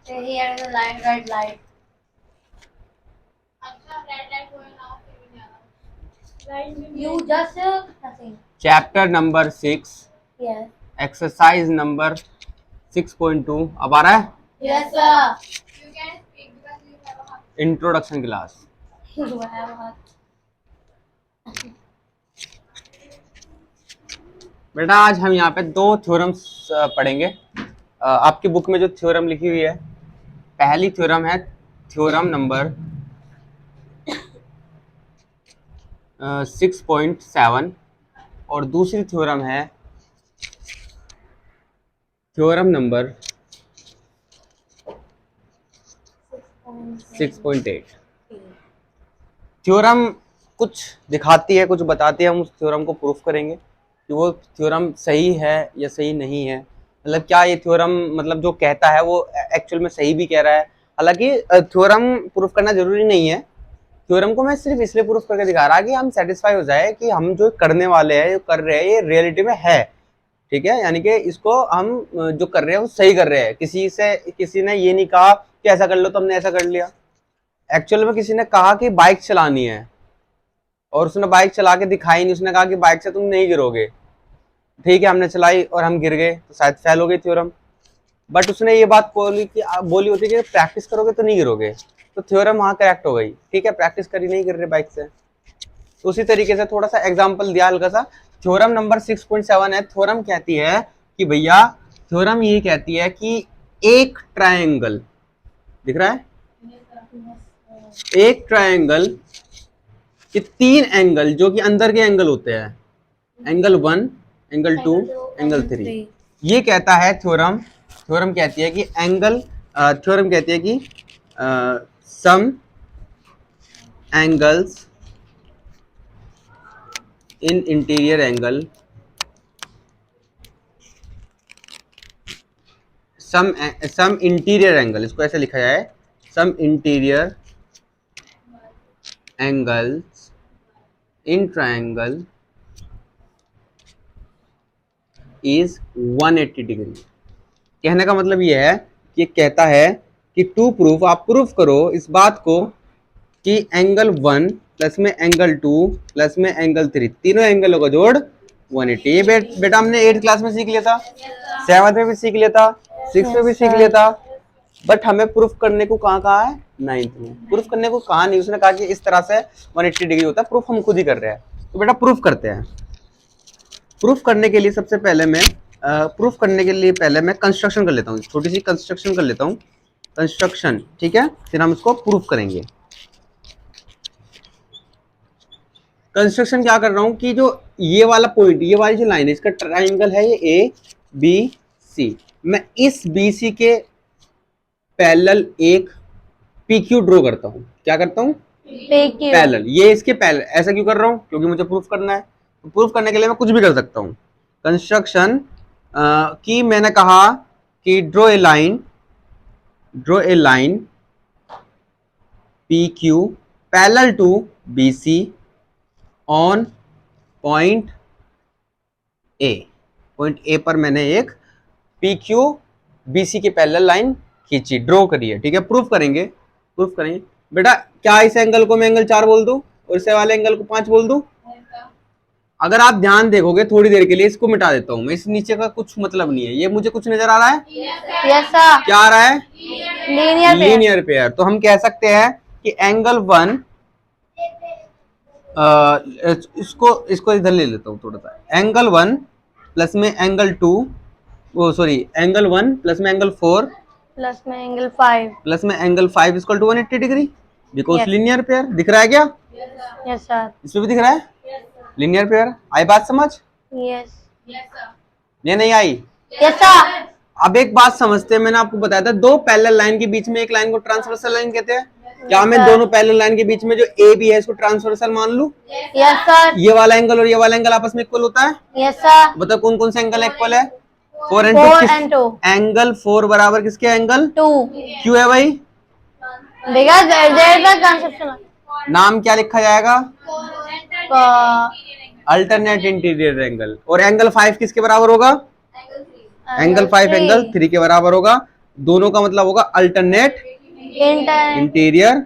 Here is a light, red light. You just nothing. Chapter number 6 Yes. Exercise number 6.2 अब आ रहा है Yes, sir. Introduction class. You have a बेटा आज हम यहाँ पे दो थ्योरम्स पढ़ेंगे। आपकी बुक में जो थ्योरम लिखी हुई है, पहली थ्योरम है थ्योरम नंबर 6.7 और दूसरी थ्योरम है थ्योरम नंबर 6.8। थ्योरम कुछ दिखाती है, कुछ बताती है, हम उस थ्योरम को प्रूफ करेंगे कि वो थ्योरम सही है या सही नहीं है। मतलब क्या ये थ्योरम मतलब जो कहता है वो एक्चुअल में सही भी कह रहा है। हालांकि थ्योरम प्रूफ करना जरूरी नहीं है, थ्योरम को मैं सिर्फ इसलिए प्रूफ करके दिखा रहा कि हम सेटिस्फाई हो जाए कि हम जो करने वाले हैं, जो कर रहे हैं, ये रियलिटी में है। ठीक है, यानी कि इसको हम जो कर रहे हैं वो सही कर रहे हैं। किसी ने ये नहीं कहा कि ऐसा कर लो तो हमने ऐसा कर लिया। एक्चुअल में किसी ने कहा कि बाइक चलानी है और उसने बाइक चला के दिखाई नहीं, उसने कहा कि बाइक से तुम नहीं गिरोगे। ठीक है, हमने चलाई और हम गिर गए तो शायद फेल हो गई थ्योरम। बट उसने ये बात बोली होती कि प्रैक्टिस करोगे तो नहीं गिरोगे, तो थ्योरम वहां करेक्ट हो गई। ठीक है, प्रैक्टिस करी नहीं, गिर रहे बाइक से। तो उसी तरीके से थोड़ा सा एग्जाम्पल दिया हल्का सा। थ्योरम नंबर 6.7 है। थ्योरम कहती है कि भैया, थ्योरम ये कहती है कि एक ट्रायंगल दिख रहा है, एक ट्रायंगल के तीन एंगल जो कि अंदर के एंगल होते हैं, एंगल 1, एंगल 2, एंगल 3, ये कहता है थ्योरम। थ्योरम कहती है कि थ्योरम कहती है कि sum angles in interior angle, sum interior angle, इसको ऐसे लिखा जाए, sum interior angles in triangle is 180 degree. कहने का मतलब ये है कि कहता है कि टू प्रूफ, आप प्रूफ करो इस बात को कि एंगल 1 प्लस में एंगल 2 प्लस में एंगल 3, तीनों एंगलों का जोड़ 180। ये बेटा हमने 8th क्लास में सीख लिया था, 7th में भी सीख लिया था, 6th में भी सीख लिया था। बट हमें प्रूफ करने को कहा है 9th में। प्रूफ करने को कहा नहीं, उसने कहा कि इस तरह से 180 डिग्री होता है। प्रूफ हम खुद ही कर रहे हैं, तो बेटा प्रूफ करते हैं। प्रूफ करने के लिए सबसे पहले मैं कंस्ट्रक्शन कर लेता हूँ, छोटी सी कंस्ट्रक्शन कर लेता हूँ, कंस्ट्रक्शन। ठीक है, फिर हम इसको प्रूफ करेंगे। कंस्ट्रक्शन क्या कर रहा हूँ कि जो ये वाला पॉइंट, ये वाली जो लाइन है, इसका ट्राइंगल है ये ए बी सी। मैं इस बी सी के पैरेलल एक पी क्यू ड्रॉ करता हूँ। क्या करता हूँ? पैरेलल। ये इसके पैरेलल। ऐसा क्यों कर रहा हूँ? क्योंकि मुझे प्रूफ करना है। तो प्रूफ करने के लिए मैं कुछ भी कर सकता हूँ। कंस्ट्रक्शन की मैंने कहा कि draw a line P Q parallel to B C on point A पर मैंने एक पी क्यू बी सी के पैरेलल लाइन खींची, ड्रॉ करी है। ठीक है, प्रूफ करेंगे बेटा। क्या इस एंगल को मैं एंगल 4 बोल दूं और इस वाले एंगल को 5 बोल दूं? अगर आप ध्यान देखोगे थोड़ी देर के लिए, इसको मिटा देता हूं मैं, इस नीचे का कुछ मतलब नहीं है। ये मुझे कुछ नजर आ रहा है? Yes, sir. क्या आ रहा है? Linear pair. तो हम कह सकते हैं कि एंगल 1, इसको इधर ले लेता हूँ थोड़ा सा। एंगल 1 प्लस में एंगल 2, एंगल 1 प्लस में एंगल 4 प्लस में एंगल 5 प्लस में angle 5 equal to 180 degree, because linear pair. दिख रहा है क्या? Yes sir. इसमें भी दिख रहा है लीनियर पेयर। आई बात समझ? यस ये नहीं आई? Yes sir. अब एक बात समझते हैं, मैंने आपको बताया था दो पैरेलल लाइन के बीच में एक लाइन को ट्रांसवर्सल लाइन कहते हैं। क्या मैं दोनों पैरेलल लाइन के बीच में जो ए बी है इसको ट्रांसवर्सल मान लूं? Yes sir. ये वाला एंगल और ये वाला एंगल आपस में इक्वल होता है? Yes sir. बताओ कौन कौन से एंगल इक्वल है? 4 and 2। एंगल 4 बराबर किसके? एंगल 2। क्यों है भाई? Because there is a conception. नाम क्या लिखा जाएगा? Alternate interior angle. और एंगल 5 किसके बराबर होगा? एंगल 5 एंगल 3 के बराबर होगा। दोनों का मतलब होगा alternate inter interior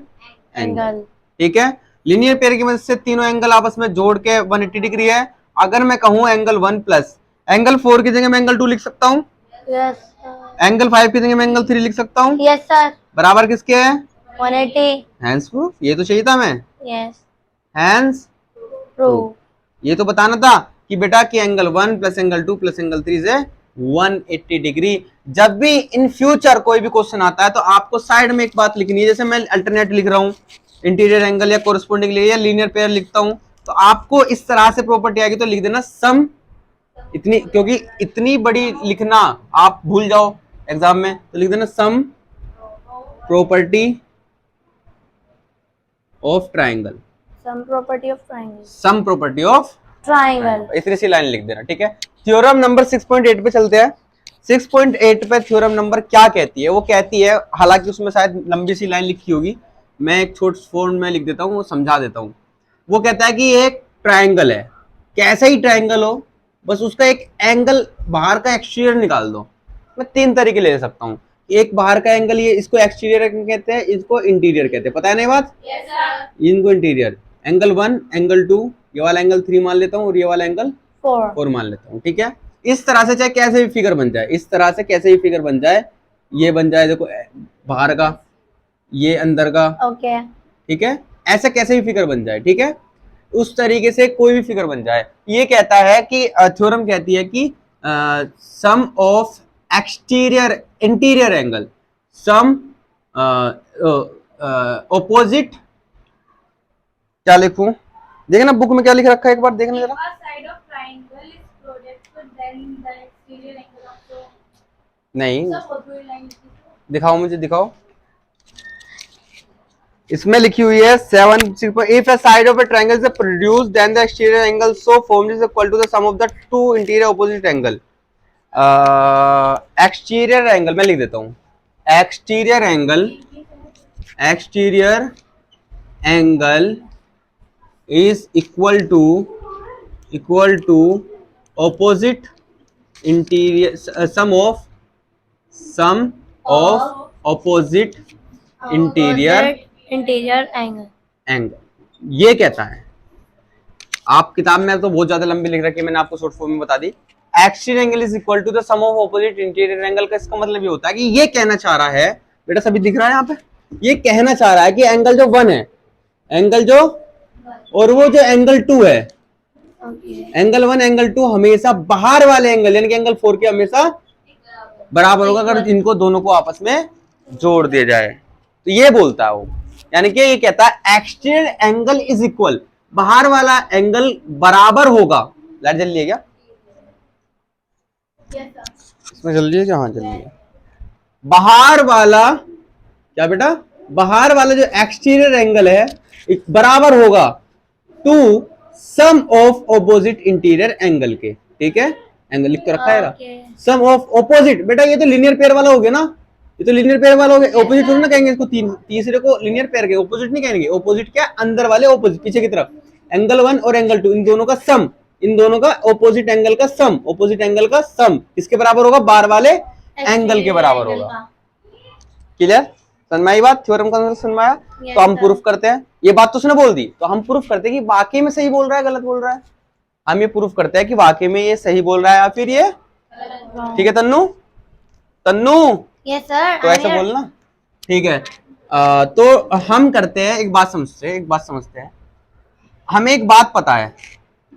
angle. Angle. ठीक है, लीनियर पेयर की मदद से तीनों एंगल आपस में जोड़ के 180 डिग्री है। अगर मैं कहूं एंगल 1 प्लस एंगल 4 की जगह मैं एंगल 2 लिख सकता हूं, यस एंगल 5 की जगह मैं एंगल 3 लिख सकता हूं, यस सर। बराबर किसके है? 180। Hence proof. ये तो चाहिए था मैं, यस हैंस ट्रू। ये तो बताना था कि बेटा कि angle 1 plus angle 2 plus angle 3 से 180 डिग्री। जब भी इन फ्यूचर कोई भी क्वेश्चन आता है तो आपको साइड में एक बात लिखनी है, जैसे मैं अल्टरनेट लिख रहा हूं, इंटीरियर एंगल या कोरस्पोंडिंग या लीनियर पेयर लिखता हूं, तो आपको इस तरह से प्रॉपर्टी आएगी तो लिख देना सम। इतनी, क्योंकि इतनी बड़ी लिखना आप भूल जाओ एग्जाम में, तो लिख देना sum property of triangle, sum property of triangle. Sum property of triangle. इतनी सी लाइन लिख देना। ठीक है, थ्योरम नंबर 6.8 पे चलते हैं। 6.8 पे थ्योरम नंबर क्या कहती है? वो कहती है, हालांकि उसमें शायद लंबी सी लाइन लिखी होगी, मैं एक छोटे फॉन्ट में लिख देता हूँ, वो समझा देता हूँ। वो कहता है कि ये एक ट्राइंगल है, कैसा ही ट्राइंगल हो, बस उसका एक एंगल बाहर का एक्सटीरियर निकाल दो। मैं 3 तरीके ले सकता हूँ, एक बाहर का एंगल, ये इसको एक्सटीरियर कहते हैं, इसको इंटीरियर कहते हैं, पता है ना ये बात? इनको इंटीरियर, एंगल 1 एंगल 2, ये वाला एंगल 3 मान लेता हूँ और ये वाला एंगल 4 मान लेता हूँ। ठीक है, इस तरह से चाहे कैसे भी फिगर बन जाए, इस तरह से कैसे भी फिगर बन जाए, ये बन जाए देखो बाहर का, ये अंदर का। ओके ठीक है, ऐसे कैसे भी फिगर बन जाए, ठीक है, उस तरीके से कोई भी फिगर बन जाए। ये कहता है कि थ्योरम कहती है कि sum of exterior interior angle, sum opposite, क्या लिखूं, देखना बुक में क्या लिख रखा है, एक बार देखना जरा। side of triangle is projected, then the exterior angle also. नहीं, सब opposite line लिखी थी। दिखाओ मुझे, दिखाओ। इसमें लिखी हुई है 7 if a side of a triangle is produced then the exterior angle so formed is equal to the sum of the two interior opposite angle। Exterior angle मैं लिख देता हूं, exterior angle is equal to opposite interior sum of opposite interior interior angle. Angle. ये कहता है, आप किताब में तो बहुत ज्यादा लंबी लिख रखी है, मैंने आपको शॉर्ट फॉर्म में बता दी। Exterior angle is equal to the sum of opposite interior angle का इसका मतलब ये होता है कि ये कहना चाह रहा है, बेटा सभी दिख रहा है यहाँ पे, ये कहना चाह रहा है कि एंगल जो 1 है, एंगल जो, और वो जो एंगल 2 है, एंगल 1 एंगल 2 हमेशा बाहर वाले एंगल यानी कि एंगल 4 के हमेशा बराबर होगा अगर इनको दोनों को आपस में जोड़ दिया जाए। तो ये बोलता है वो, यानी कि ये कहता है एक्सटीरियर एंगल इज इक्वल, बाहर वाला एंगल बराबर होगा। लाइट जल रही है क्या इसमें? जल रही है क्या? हाँ जल रही है। बाहर वाला क्या बेटा, बाहर वाला जो एक्सटीरियर एंगल है बराबर होगा to sum of opposite interior angle के। ठीक है, एंगल लिख के रखा है, सम ऑफ ऑपोजिट। बेटा ये तो लीनियर पेयर वाला हो गया ना, ये तो लीनियर पेयर वाला हो गया, ऑपोजिट थोड़ी ना कहेंगे इसको, तीसरे को लीनियर पेयर के ऑपोजिट नहीं कहेंगे। ऑपोजिट क्या, अंदर वाले ऑपोजिट, पीछे की तरफ, एंगल 1 और एंगल 2 इन दोनों का सम, इन दोनों का ऑपोजिट एंगल का सम, ऑपोजिट एंगल का सम किसके बराबर होगा? बाहर वाले एंगल के बराबर होगा। क्लियर, समझ बात? थ्योरम का समझ आया? तो हम प्रूफ करते हैं, ये बात तो उसने बोल दी, तो हम प्रूफ करते हैं कि वाकई में सही बोल रहा है गलत बोल रहा है। हम ये प्रूफ करते हैं कि वाकई में ये सही बोल रहा है या फिर ये, ठीक है तन्नू, तन्नू यस सर। तो ऐसा बोलना, ठीक है। तो हम करते हैं, एक बात समझते हैं, हमें एक बात पता है,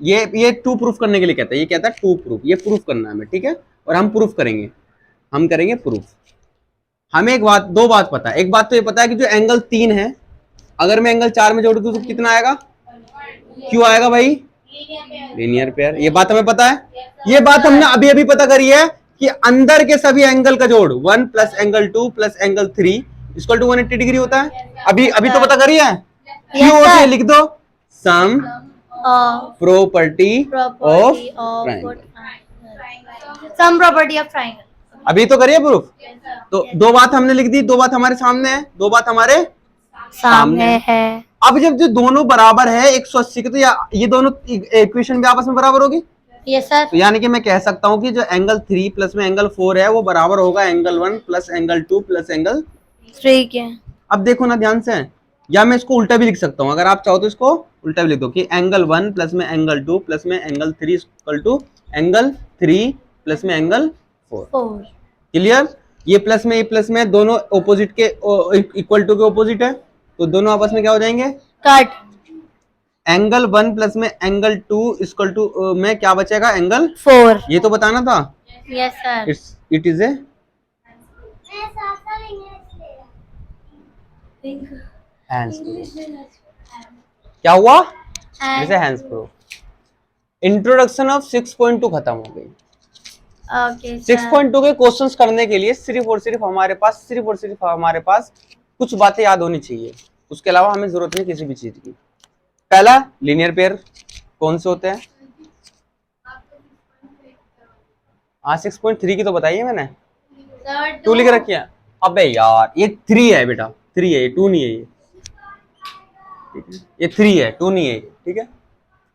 ये टू प्रूफ करने के लिए कहता है, ये कहता है टू प्रूफ, ये प्रूफ करना है हमें, ठीक है, और हम प्रूफ करेंगे, हम करेंगे प्रूफ। हमें एक बात, दो बात पता है, एक बात तो ये पता है कि जो एंगल 3 है अगर मैं एंगल 4 में जोड़ दूं तो कितना आएगा? क्यों आएगा भाई? Linear pair. ये बात हमें पता है, ये बात हमने अभी अभी पता करी है कि अंदर के सभी एंगल का जोड़ 1 plus angle 2 plus angle 3 equal to 180 degree होता है। अभी तो पता करी है, क्यों होती है लिख दो, sum property of triangle, sum property of triangle. अभी तो करिए प्रूफ। तो दो बात हमने लिख दी, दो बात हमारे सामने है, दो बात हमारे सामने है। अब जब जो दोनों बराबर है 180 के, तो ये दोनों इक्वेशन भी आपस में बराबर होगी, Yes, sir. तो यानी कि मैं कह सकता हूँ कि जो एंगल 3 प्लस में एंगल 4 है वो बराबर होगा angle 1 plus angle 2 plus angle. ठीक है। अब देखो ना ध्यान से, या मैं इसको उल्टा भी लिख सकता हूँ, अगर आप चाहो तो इसको उल्टा भी लिख दो कि एंगल 1 प्लस में एंगल 2 प्लस में angle 3 equal to angle 3 plus में एंगल 4। 4. क्लियर? ये प्लस में दोनों ऑपोजिट के इक्वल टू के ऑपोजिट है, तो दोनों आपस में क्या हो जाएंगे? कट. एंगल 1 प्लस में एंगल 2 इक्वल टू में क्या बचेगा? एंगल 4. ये तो बताना था। Yes, sir. It is a hands proof. क्या हुआ? जैसे हैंड्स प्रूफ। इंट्रोडक्शन ऑफ 6.2 खत्म हो गई। Okay, sir. 6.2 के क्वेश्चंस करने के लिए सिर्फ और सिर्फ हमारे पास कुछ बातें याद होनी चाहिए, उसके अलावा हमें जरूरत नहीं किसी भी चीज की। पहला, लीनियर पेयर कौन से होते हैं? हाँ 6.3 की तो बताइए मैंने, Sir, 2 लिख रखी है। अबे यार ये 3 है बेटा, 3 है ये, 2 नहीं है ये, ठीक है? ये 3 है, 2 नहीं है ये, ठीक है?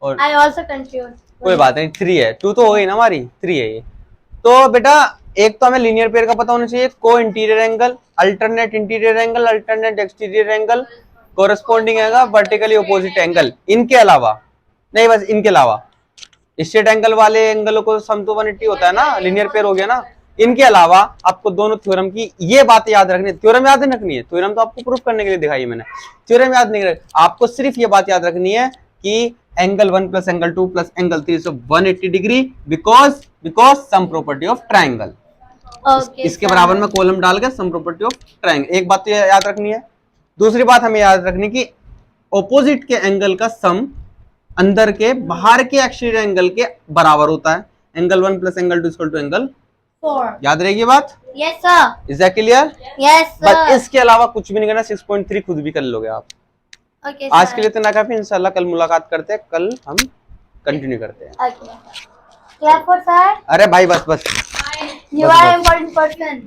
और I also confused. कोई बात नहीं, 3 है, 2 तो हो गई ना हमारी, 3 है ये। तो बेटा एक तो हमें लीनियर पेयर का पता होना चाहिए, को interior angle, alternate interior angle, alternate exterior angle, corresponding angle, vertically opposite angle. इनके अलावा नहीं, बस इनके अलावा स्ट्रेट एंगल वाले एंगलों को सम टू 180 होता है ना, लीनियर पेयर हो गया ना। इनके अलावा आपको दोनों थ्योरम की ये बातें याद रखनी है। थ्योरम याद नहीं रखनी है, थ्योरम तो आपको प्रूफ करने के लिए दिखाई मैंने, थ्योरम याद नहीं रख, आपको सिर्फ ये बात याद रखनी है कि angle 1 plus angle 2 plus angle 3 से 180 degree because sum property of triangle. Okay, इसके sir. बराबर में कॉलम डाल के सम प्रॉपर्टी ऑफ ट्राइंगल। एक बात तो याद रखनी है। दूसरी बात हमें याद रखनी कि ऑपोजिट के एंगल का सम अंदर के बाहर के एक्सटीरियर एंगल के बराबर होता है। Angle 1 plus angle 2 equal to angle 4. याद रहेगी बात? Yes, sir. Is that clear? Yes, sir. बस इसके अलावा कुछ भी नहीं करना। 6.3 खुद भी कर लोगे आप। Okay, आज sir. के लिए इतना काफी, इंशाल्लाह कल मुलाकात करते हैं, कल हम कंटिन्यू करते हैं। Okay. Clap for sir. अरे भाई बस You are an important person.